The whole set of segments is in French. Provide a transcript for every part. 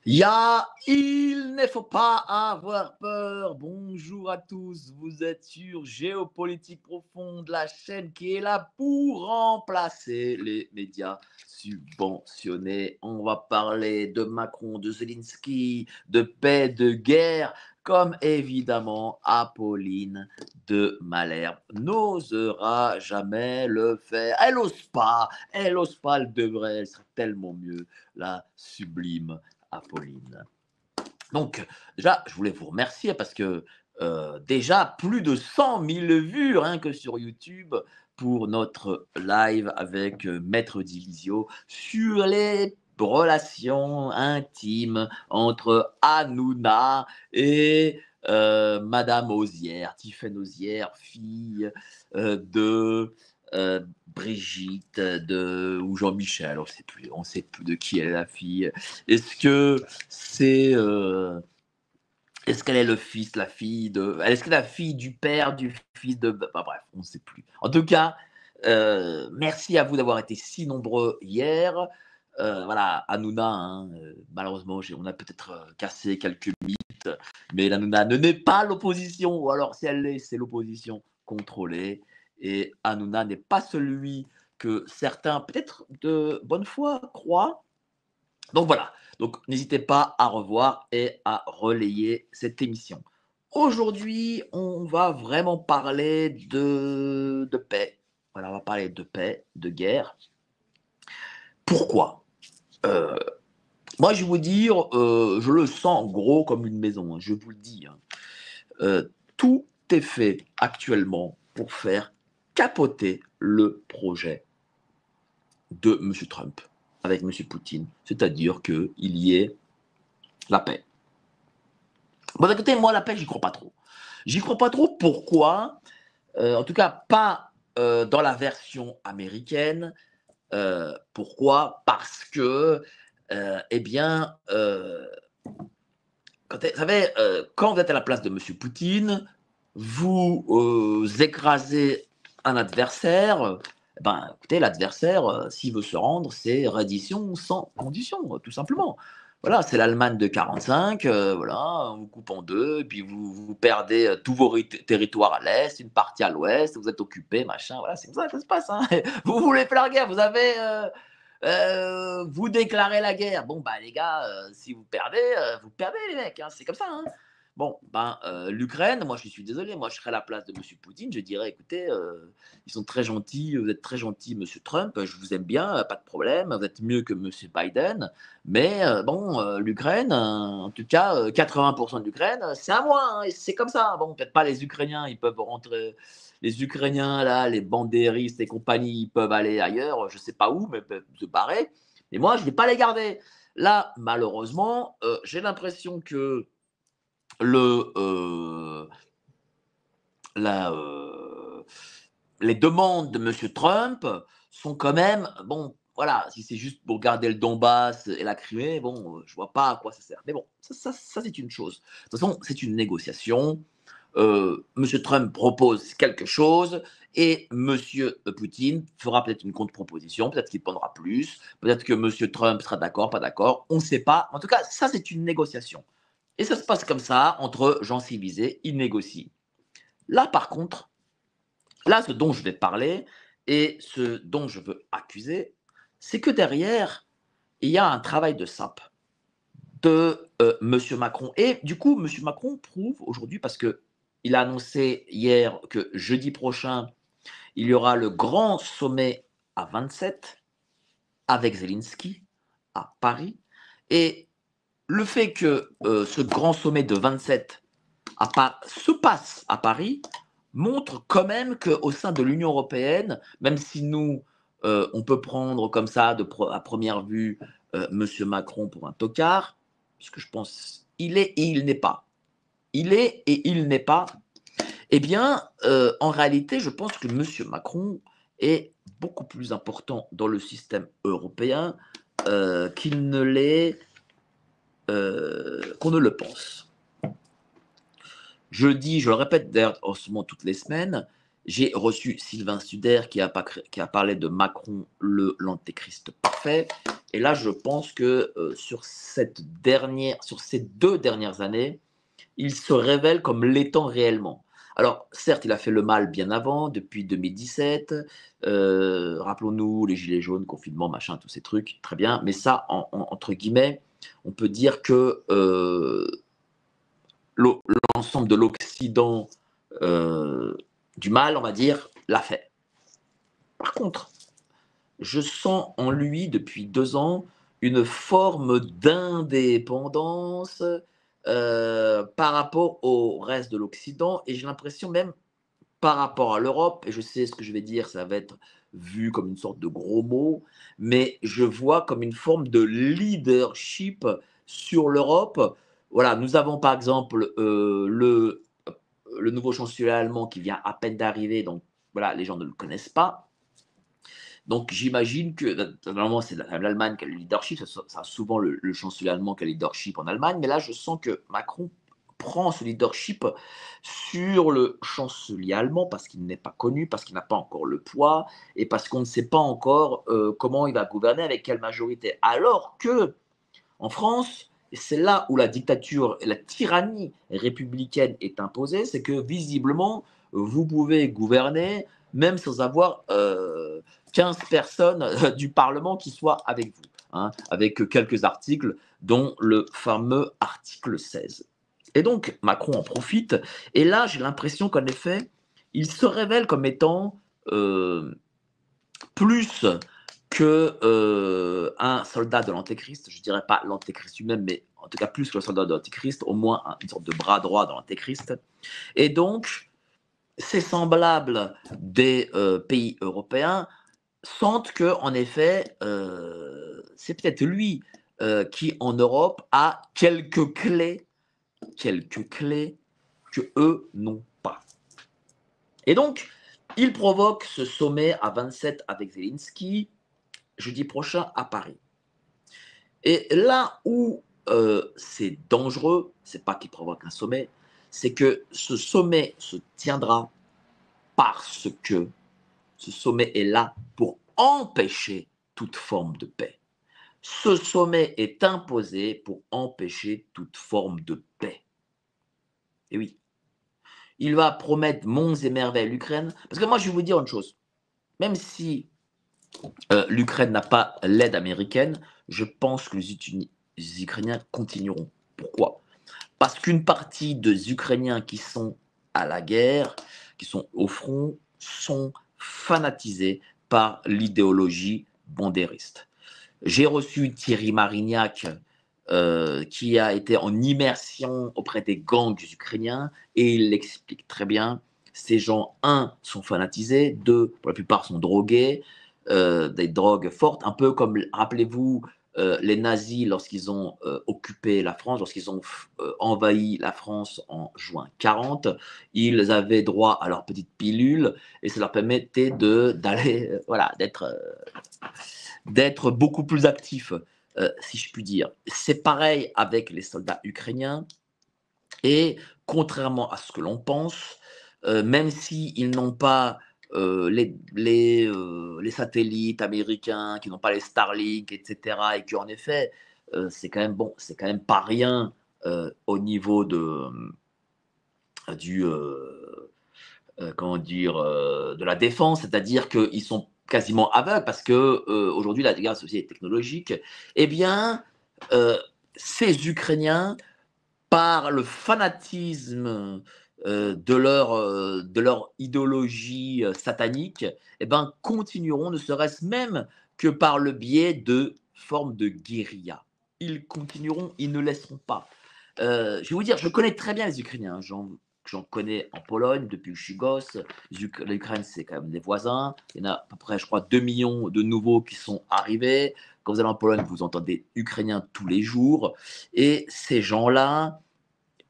Il ne faut pas avoir peur. Bonjour à tous, vous êtes sur Géopolitique Profonde, la chaîne qui est là pour remplacer les médias subventionnés. On va parler de Macron, de Zelensky, de paix, de guerre, comme évidemment Apolline de Malherbe n'osera jamais le faire. Elle ose pas, elle devrait, elle serait tellement mieux, la sublime Apolline. Donc, déjà, je voulais vous remercier parce que déjà, plus de 100 000 vues rien que sur YouTube pour notre live avec Maître Divisio sur les relations intimes entre Hanouna et Madame Osière, Tiffaine Osière, fille de Brigitte ou Jean-Michel, on ne sait plus de qui elle est la fille. Est-ce que c'est est-ce qu'elle est le fils, la fille de, est-ce que la fille du père du fils de, bah, bref, on ne sait plus. En tout cas, merci à vous d'avoir été si nombreux hier. Voilà, Hanouna, hein, malheureusement, on a peut-être cassé quelques mythes, mais Hanouna ne n'est pas l'opposition, ou alors si elle l'est, c'est l'opposition contrôlée. Et Hanouna n'est pas celui que certains, peut-être de bonne foi, croient. Donc voilà, donc n'hésitez pas à revoir et à relayer cette émission. Aujourd'hui, on va vraiment parler de paix. Voilà, on va parler de paix, de guerre. Pourquoi euh, Moi, je vais vous dire, je le sens gros comme une maison, hein, je vous le dis. Hein. Tout est fait actuellement pour faire capoter le projet de M. Trump avec M. Poutine, c'est-à-dire qu'il y ait la paix. Bon, d'un côté, moi, la paix, j'y crois pas trop. J'y crois pas trop, pourquoi en tout cas, pas dans la version américaine. Pourquoi Parce que, eh bien, vous savez, quand vous êtes à la place de M. Poutine, vous écrasez un adversaire. Ben, écoutez, l'adversaire, s'il veut se rendre, c'est reddition sans condition, tout simplement. Voilà, c'est l'Allemagne de 45, voilà, on vous coupe en deux, et puis vous perdez tous vos territoires à l'est, une partie à l'ouest, vous êtes occupé, machin, voilà, c'est comme ça que ça se passe. Hein. Vous voulez faire la guerre, vous déclarez la guerre. Bon, bah les gars, si vous perdez les mecs, hein, c'est comme ça. Hein. Bon, ben, l'Ukraine, moi je suis désolé, moi je serais à la place de M. Poutine, je dirais, écoutez, ils sont très gentils, vous êtes très gentil, M. Trump, je vous aime bien, pas de problème, vous êtes mieux que M. Biden, mais bon, l'Ukraine, en tout cas, 80% de l'Ukraine, c'est à moi, hein, et c'est comme ça. Bon, peut-être pas les Ukrainiens, ils peuvent rentrer, les Ukrainiens, là, les bandéristes et compagnie, ils peuvent aller ailleurs, je sais pas où, mais peuvent se barrer, et moi, je ne vais pas les garder. Là, malheureusement, j'ai l'impression que le, la, les demandes de M. Trump sont quand même, bon, voilà, si c'est juste pour garder le Donbass et la Crimée, bon, je vois pas à quoi ça sert. Mais bon, ça c'est une chose. De toute façon, c'est une négociation. M. Trump propose quelque chose et M. Poutine fera peut-être une contre-proposition, peut-être qu'il prendra plus, peut-être que M. Trump sera d'accord, pas d'accord, on ne sait pas. En tout cas, ça c'est une négociation. Et ça se passe comme ça, entre gens civilisés, ils négocient. Là, par contre, là, ce dont je vais parler et ce dont je veux accuser, c'est que derrière, il y a un travail de sape de M. Macron. Et du coup, M. Macron prouve aujourd'hui, parce qu'il a annoncé hier que jeudi prochain, il y aura le grand sommet à 27 avec Zelensky à Paris. Et le fait que ce grand sommet de 27 se passe à Paris montre quand même qu'au sein de l'Union européenne, même si nous, on peut prendre comme ça à première vue M. Macron pour un tocard, parce que je pense il est et il n'est pas. Il est et il n'est pas. Eh bien, en réalité, je pense que M. Macron est beaucoup plus important dans le système européen qu'il ne l'est, qu'on ne le pense. Je le répète d'ailleurs en ce moment toutes les semaines, j'ai reçu Sylvain Suder qui a parlé de Macron, l'antéchrist parfait. Et là, je pense que sur ces 2 dernières années, il se révèle comme l'étant réellement. Alors, certes, il a fait le mal bien avant, depuis 2017. Rappelons-nous les gilets jaunes, confinement, machin, tous ces trucs, très bien. Mais ça, entre guillemets, on peut dire que l'ensemble de l'Occident du mal, on va dire, l'a fait. Par contre, je sens en lui, depuis 2 ans, une forme d'indépendance par rapport au reste de l'Occident, et j'ai l'impression même par rapport à l'Europe, et je sais ce que je vais dire, ça va être vu comme une sorte de gros mot, mais je vois comme une forme de leadership sur l'Europe. Voilà, nous avons par exemple le nouveau chancelier allemand qui vient à peine d'arriver, donc voilà, les gens ne le connaissent pas. Donc j'imagine que, normalement c'est l'Allemagne qui a le leadership, ça a souvent le chancelier allemand qui a le leadership en Allemagne, mais là je sens que Macron prend ce leadership sur le chancelier allemand parce qu'il n'est pas connu, parce qu'il n'a pas encore le poids et parce qu'on ne sait pas encore comment il va gouverner, avec quelle majorité. Alors que en France, c'est là où la dictature et la tyrannie républicaine est imposée, c'est que visiblement, vous pouvez gouverner même sans avoir 15 personnes du Parlement qui soient avec vous, hein, avec quelques articles, dont le fameux article 16. Et donc, Macron en profite, et là, j'ai l'impression qu'en effet, il se révèle comme étant plus que un soldat de l'Antéchrist, je dirais pas l'Antéchrist lui-même, mais en tout cas plus que le soldat de l'Antéchrist, au moins une sorte de bras droit de l'Antéchrist. Et donc, ces semblables des pays européens sentent que, en effet, c'est peut-être lui qui, en Europe, a quelques clés que eux n'ont pas. Et donc, il provoque ce sommet à 27 avec Zelensky, jeudi prochain à Paris. Et là où c'est dangereux, c'est pas qu'il provoque un sommet, c'est que ce sommet se tiendra parce que ce sommet est là pour empêcher toute forme de paix. Ce sommet est imposé pour empêcher toute forme de paix. Et oui, il va promettre monts et merveilles à l'Ukraine. Parce que moi, je vais vous dire une chose. Même si l'Ukraine n'a pas l'aide américaine, je pense que les Ukrainiens continueront. Pourquoi? Parce qu'une partie des Ukrainiens qui sont à la guerre, qui sont au front, sont fanatisés par l'idéologie bandériste. J'ai reçu Thierry Marignac, qui a été en immersion auprès des gangs ukrainiens, et il l'explique très bien. Ces gens, un, sont fanatisés, deux, pour la plupart, sont drogués, des drogues fortes, un peu comme, rappelez-vous, les nazis lorsqu'ils ont occupé la France, lorsqu'ils ont envahi la France en juin 40, ils avaient droit à leur petite pilule et ça leur permettait d'aller, voilà, d'être beaucoup plus actifs, si je puis dire. C'est pareil avec les soldats ukrainiens. Et contrairement à ce que l'on pense, même s'ils n'ont pas les satellites américains, qui n'ont pas les Starlink, etc., et qu'en effet, c'est quand même bon, c'est quand même pas rien au niveau du comment dire, de la défense, c'est-à-dire qu'ils sont quasiment aveugles parce que aujourd'hui la guerre sociale est technologique. Eh bien, euh, ces Ukrainiens, par le fanatisme de leur idéologie satanique, eh ben, continueront, ne serait-ce même que par le biais de formes de guérilla. Ils continueront, ils ne laisseront pas. Je vais vous dire, je connais très bien les Ukrainiens. J'en connais en Pologne depuis que je suis gosse. L'Ukraine, c'est quand même des voisins. Il y en a à peu près, je crois, 2 millions de nouveaux qui sont arrivés. Quand vous allez en Pologne, vous entendez ukrainiens tous les jours. Et ces gens-là,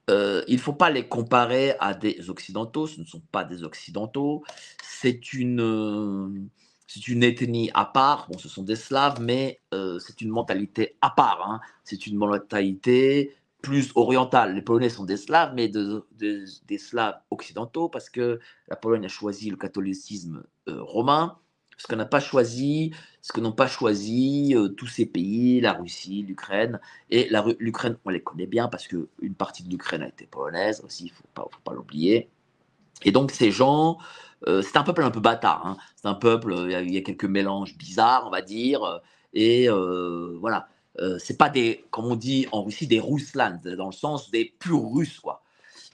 il ne faut pas les comparer à des Occidentaux. Ce ne sont pas des Occidentaux. C'est une ethnie à part. Bon, ce sont des Slaves, mais c'est une mentalité à part, hein. C'est une mentalité plus orientale. Les Polonais sont des Slaves, mais des Slaves occidentaux, parce que la Pologne a choisi le catholicisme romain. Ce qu'on n'a pas choisi, ce que n'ont pas choisi tous ces pays, la Russie, l'Ukraine. Et l'Ukraine, on les connaît bien parce qu'une partie de l'Ukraine a été polonaise aussi, il ne faut pas l'oublier. Et donc ces gens, c'est un peuple un peu bâtard, hein. C'est un peuple, il y a quelques mélanges bizarres, on va dire, et voilà. C'est pas des, comme on dit en Russie, des Ruslands, dans le sens des purs Russes, quoi.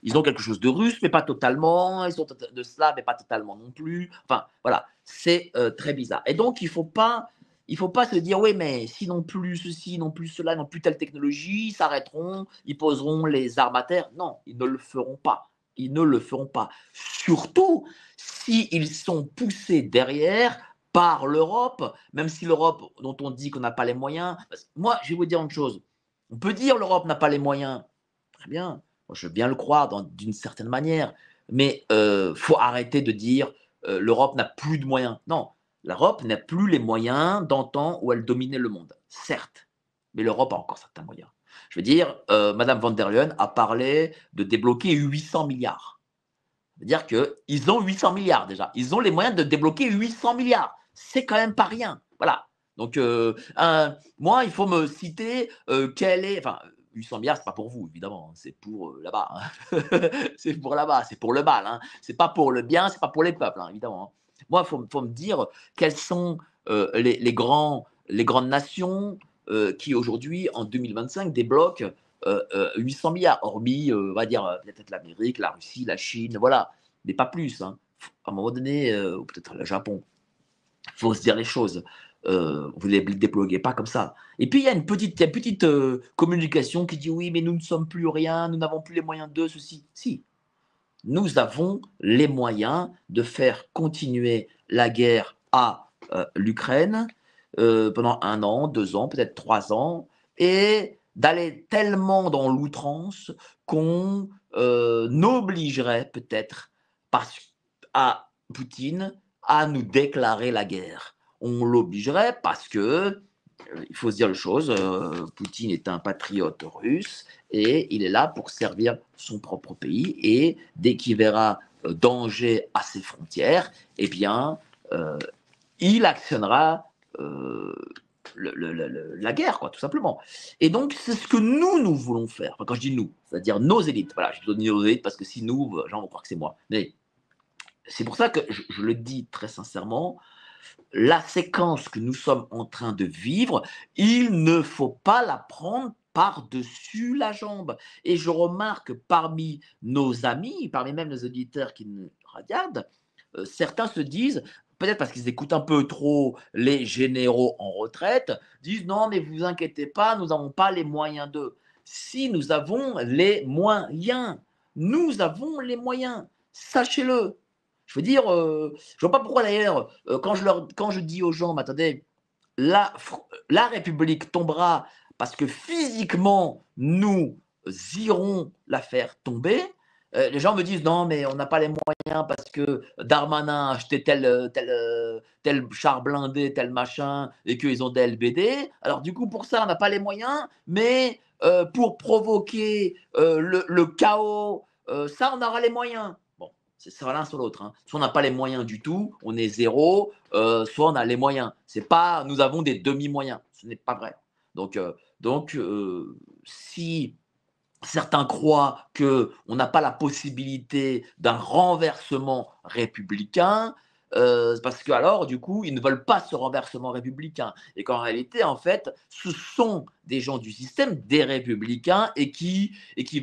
Ils ont quelque chose de russe, mais pas totalement. Ils ont de slave, mais pas totalement non plus. Enfin, voilà, c'est très bizarre. Et donc, il faut pas se dire, oui, mais si non plus ceci, non plus cela, non plus telle technologie, ils s'arrêteront, ils poseront les armes à terre. Non, ils ne le feront pas. Ils ne le feront pas. Surtout s'ils sont poussés derrière par l'Europe, même si l'Europe, dont on dit qu'on n'a pas les moyens. Moi, je vais vous dire une chose. On peut dire l'Europe n'a pas les moyens. Très bien. Je veux bien le croire d'une certaine manière, mais faut arrêter de dire l'Europe n'a plus de moyens. Non, l'Europe n'a plus les moyens d'antan où elle dominait le monde, certes, mais l'Europe a encore certains moyens. Je veux dire, Madame von der Leyen a parlé de débloquer 800 milliards. Ça veut dire qu'ils ont 800 milliards déjà. Ils ont les moyens de débloquer 800 milliards. C'est quand même pas rien. Voilà. Donc, moi, il faut me citer quel est. Enfin, 800 milliards, c'est pas pour vous, évidemment. Hein. C'est pour là-bas. Hein. C'est pour là-bas. C'est pour le mal. Hein. C'est pas pour le bien. C'est pas pour les peuples, hein, évidemment. Hein. Moi, il faut me dire quelles sont les grandes nations qui, aujourd'hui, en 2025, débloquent 800 milliards, hormis, on va dire, peut-être l'Amérique, la Russie, la Chine, voilà, mais pas plus. Hein. À un moment donné, ou peut-être le Japon, il faut se dire les choses. Vous ne les déploguez pas comme ça. Et puis, il y a une petite communication qui dit oui, mais nous ne sommes plus rien, nous n'avons plus les moyens de ceci. Si, nous avons les moyens de faire continuer la guerre à l'Ukraine pendant 1 an, 2 ans, peut-être 3 ans, et d'aller tellement dans l'outrance qu'on obligerait peut-être à Poutine à nous déclarer la guerre. On l'obligerait parce que, il faut se dire les choses, Poutine est un patriote russe et il est là pour servir son propre pays. Et dès qu'il verra danger à ses frontières, eh bien, il actionnera la guerre, quoi, tout simplement. Et donc, c'est ce que nous voulons faire. Enfin, quand je dis nous, c'est-à-dire nos élites. Voilà, je dis nos élites parce que si nous, les gens vont croire que c'est moi. Mais c'est pour ça que je le dis très sincèrement, la séquence que nous sommes en train de vivre, il ne faut pas la prendre par-dessus la jambe. Et je remarque parmi nos amis, parmi même nos auditeurs qui nous regardent, certains se disent, peut-être parce qu'ils écoutent un peu trop les généraux en retraite, disent non, mais vous inquiétez pas, nous n'avons pas les moyens d'eux. Si nous avons les moyens, nous avons les moyens, sachez-le. Je veux dire, je vois pas pourquoi d'ailleurs, quand je dis aux gens, mais attendez, la, la République tombera parce que physiquement, nous irons la faire tomber. Les gens me disent non, mais on n'a pas les moyens parce que Darmanin a acheté tel char blindé, tel machin, et qu'ils ont des LBD. Alors, du coup, pour ça, on n'a pas les moyens, mais pour provoquer le chaos, ça, on aura les moyens. Bon, c'est soit l'un, soit l'autre. Hein. Soit on n'a pas les moyens du tout, on est zéro, soit on a les moyens. C'est pas, nous avons des demi-moyens. Ce n'est pas vrai. Donc, si certains croient qu'on n'a pas la possibilité d'un renversement républicain, parce que alors, du coup, ils ne veulent pas ce renversement républicain. Et qu'en réalité, en fait, ce sont des gens du système, des républicains, et qui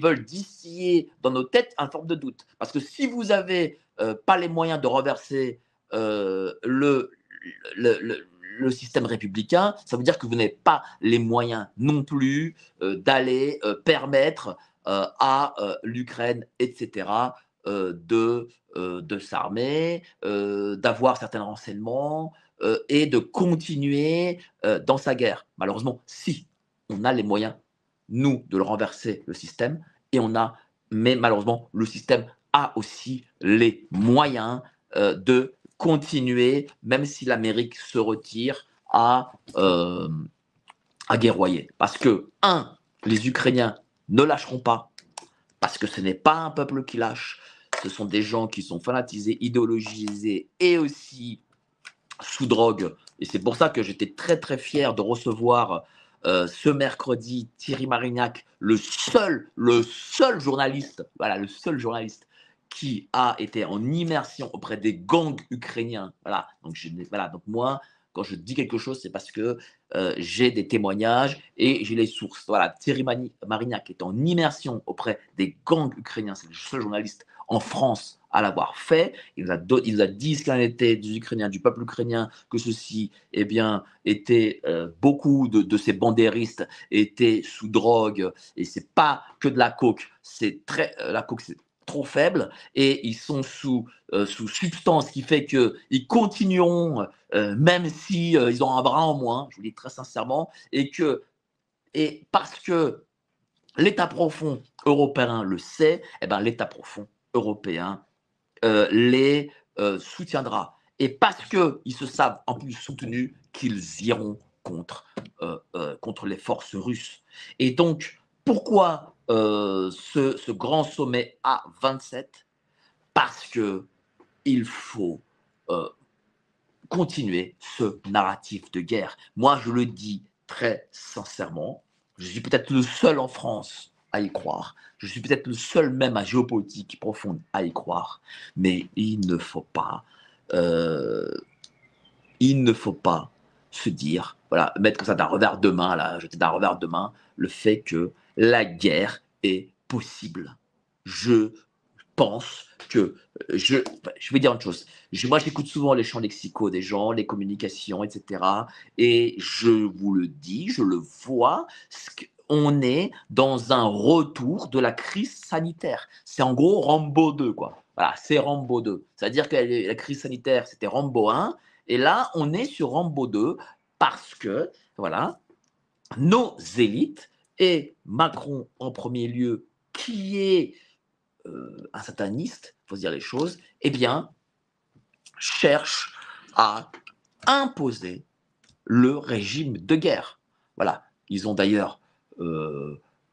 veulent distiller dans nos têtes une forme de doute. Parce que si vous n'avez pas les moyens de renverser le, le système républicain, ça veut dire que vous n'avez pas les moyens non plus d'aller permettre à l'Ukraine, etc., de s'armer, d'avoir certains renseignements et de continuer dans sa guerre. Malheureusement, si on a les moyens, nous, de le renverser, le système, et mais malheureusement, le système a aussi les moyens de continuer, même si l'Amérique se retire, à guerroyer. Parce que, les Ukrainiens ne lâcheront pas, parce que ce n'est pas un peuple qui lâche, ce sont des gens qui sont fanatisés, idéologisés et aussi sous drogue. Et c'est pour ça que j'étais très très fier de recevoir ce mercredi Thierry Marignac, le seul journaliste, voilà, le seul journaliste qui a été en immersion auprès des gangs ukrainiens. Voilà, voilà, donc moi, quand je dis quelque chose, c'est parce que j'ai des témoignages et j'ai les sources. Voilà, Thierry Marignac est en immersion auprès des gangs ukrainiens. C'est le seul journaliste en France à l'avoir fait. Il nous a dit ce qu'il en était des Ukrainiens, du peuple ukrainien, que ceci, eh bien, était beaucoup de ces bandéristes étaient sous drogue, et c'est pas que de la coke, la coke c'est trop faible, et ils sont sous substance qui fait qu'ils continueront, même si ils ont un bras en moins, je vous dis très sincèrement, et parce que l'État profond européen le sait, eh ben, l'État profond européen les soutiendra. Et parce qu'ils se savent en plus soutenus qu'ils iront contre les forces russes. Et donc, pourquoi ce grand sommet à 27? Parce qu'il faut euh, continuer ce narratif de guerre. Moi, je le dis très sincèrement, je suis peut-être le seul en France à y croire. Je suis peut-être le seul même à géopolitique profonde à y croire. Mais euh, il ne faut pas se dire, voilà, mettre comme ça d'un revers de main, là, jeter d'un revers de main le fait que la guerre est possible. Je pense que je vais dire une chose. Moi, j'écoute souvent les champs lexicaux des gens, les communications, etc. Et je vous le dis, je le vois, on est dans un retour de la crise sanitaire. C'est en gros Rambo 2, quoi. Voilà, c'est Rambo 2. C'est-à-dire que la crise sanitaire, c'était Rambo 1. Et là, on est sur Rambo 2 parce que, voilà, nos élites, et Macron en premier lieu, qui est un sataniste, il faut se dire les choses, eh bien, cherche à imposer le régime de guerre. Voilà. Ils ont d'ailleurs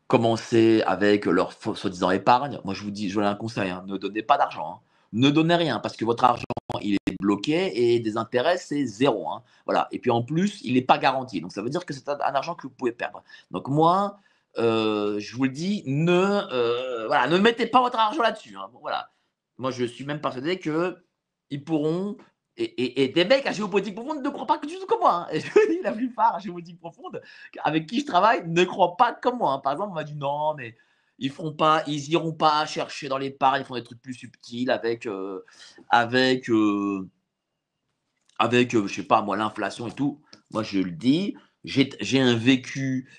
commencé avec leur soi-disant épargne. Moi, je vous dis, je vous donne un conseil, hein, ne donnez pas d'argent. Hein. Ne donnez rien, parce que votre argent, il est bloqué et des intérêts, c'est zéro. Hein. Voilà. Et puis en plus, il n'est pas garanti. Donc ça veut dire que c'est un argent que vous pouvez perdre. Donc moi, je vous le dis, voilà, ne mettez pas votre argent là-dessus. Hein. Bon, voilà. Moi, je suis même persuadé qu'ils pourront et des mecs à géopolitique profonde ne croient pas que du tout comme moi. Hein. Et je vous dis, la plupart à géopolitique profonde avec qui je travaille ne croient pas comme moi. Hein. Par exemple, on m'a dit non, mais ils iront pas chercher dans l'épargne, ils font des trucs plus subtils avec, euh, je sais pas moi, l'inflation et tout. Moi, je le dis, j'ai un vécu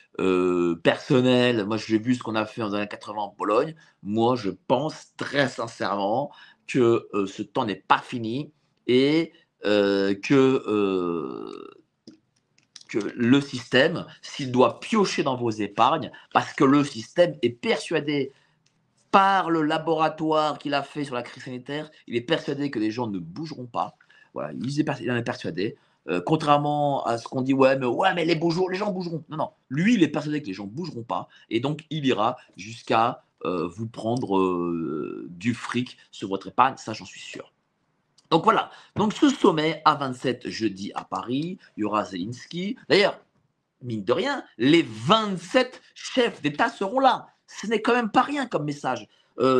personnel. Moi, j'ai vu ce qu'on a fait dans les années 80 en Pologne. Moi, je pense très sincèrement que ce temps n'est pas fini et que le système, s'il doit piocher dans vos épargnes, parce que le système est persuadé par le laboratoire qu'il a fait sur la crise sanitaire, il est persuadé que les gens ne bougeront pas. Voilà, il en est persuadé. Contrairement à ce qu'on dit, ouais, mais les gens bougeront. Non, non. Lui, il est persuadé que les gens bougeront pas. Et donc, il ira jusqu'à vous prendre du fric sur votre épargne. Ça, j'en suis sûr. Donc voilà, donc ce sommet à 27 jeudi à Paris, il y aura Zelensky. D'ailleurs, mine de rien, les 27 chefs d'État seront là. Ce n'est quand même pas rien comme message.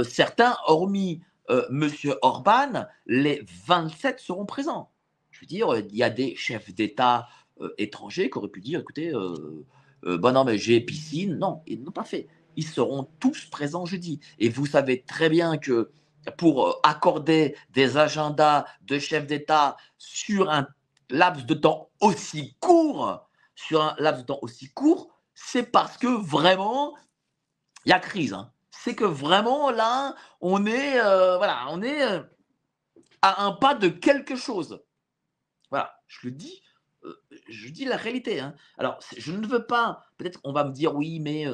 Certains, hormis Monsieur Orban, les 27 seront présents. Je veux dire, il y a des chefs d'État étrangers qui auraient pu dire, écoutez, bah non, mais j'ai piscine. Non, ils n'ont pas fait. Ils seront tous présents jeudi. Et vous savez très bien que pour accorder des agendas de chefs d'État sur un laps de temps aussi court, c'est parce que vraiment, il y a crise. Hein. C'est que vraiment, là, on est, à un pas de quelque chose. Voilà, je dis la réalité. Hein. Alors, je ne veux pas, peut-être on va me dire, oui, mais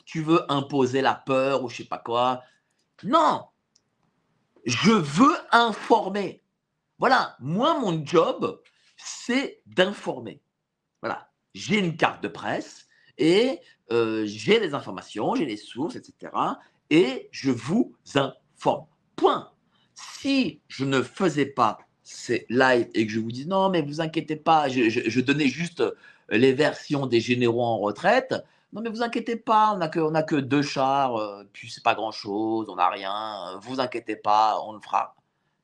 tu veux imposer la peur ou je sais pas quoi. Non, je veux informer. Voilà, moi, mon job, c'est d'informer. Voilà, j'ai une carte de presse et j'ai les informations, j'ai les sources, etc. Et je vous informe. Point. Si je ne faisais pas c'est live et que je vous dis non, mais vous inquiétez pas, je donnais juste les versions des généraux en retraite. Non, mais vous inquiétez pas, on a que 2 chars, puis c'est pas grand chose, on n'a rien, vous inquiétez pas, on le fera.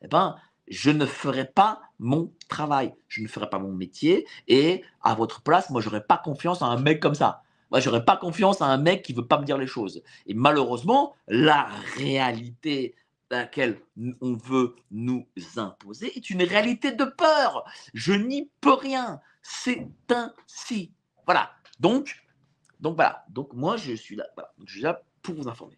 Eh ben, je ne ferai pas mon travail, je ne ferai pas mon métier et à votre place, moi, j'aurais pas confiance à un mec comme ça. Moi, j'aurais pas confiance à un mec qui veut pas me dire les choses. Et malheureusement, la réalité à laquelle on veut nous imposer est une réalité de peur. Je n'y peux rien. C'est ainsi. Voilà. Donc voilà. Donc moi, je suis là. Voilà. Je suis là pour vous informer.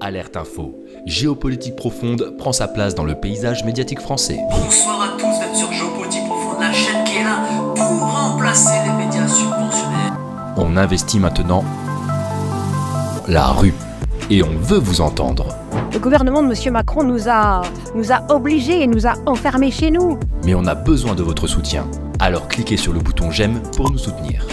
Alerte Info. Géopolitique profonde prend sa place dans le paysage médiatique français. Bonsoir à tous, vous êtes sur Géopolitique profonde, la chaîne qui est là pour remplacer les médias subventionnés. On investit maintenant la rue et on veut vous entendre. Le gouvernement de M. Macron nous a obligés et nous a enfermés chez nous. Mais on a besoin de votre soutien. Alors cliquez sur le bouton j'aime pour nous soutenir.